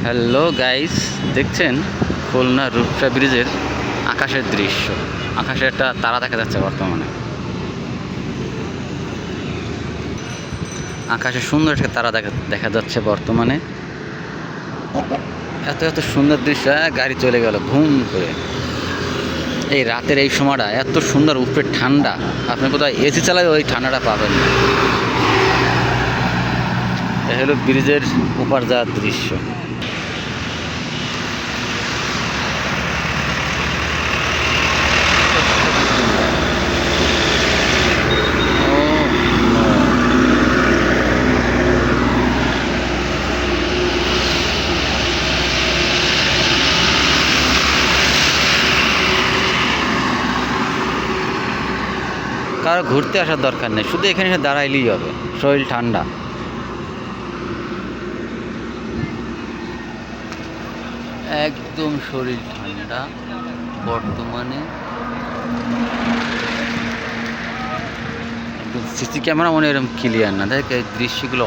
Hello guys, দেখছেন খুলনা রূপসা ব্রিজের আকাশের দৃশ্য। আকাশে একটা তারা দেখা যাচ্ছে বর্তমানে। আকাশে সুন্দর একটা তারা দেখা যাচ্ছে বর্তমানে। এত এত সুন্দর দৃশ্য, গাড়ি চলে গেল ঘুম করে। এই রাতের এই সময়টা এত সুন্দর, উপরে ঠান্ডা, আপনি কোথায় এসি চালায় ওই ঠান্ডাটা পাবেন না। এ হলো ব্রিজের ওপার যাওয়ার দৃশ্য। কারো ঘুরতে আসার দরকার নেই, শুধু এখানে এসে দাঁড়াইলেই হবে, শরীর ঠান্ডা। একদম শরীর ঠান্ডা বর্তমানে। একদম সিসি ক্যামেরা মনে এরকম ক্লিয়ার না, দেখ এই দৃশ্যগুলো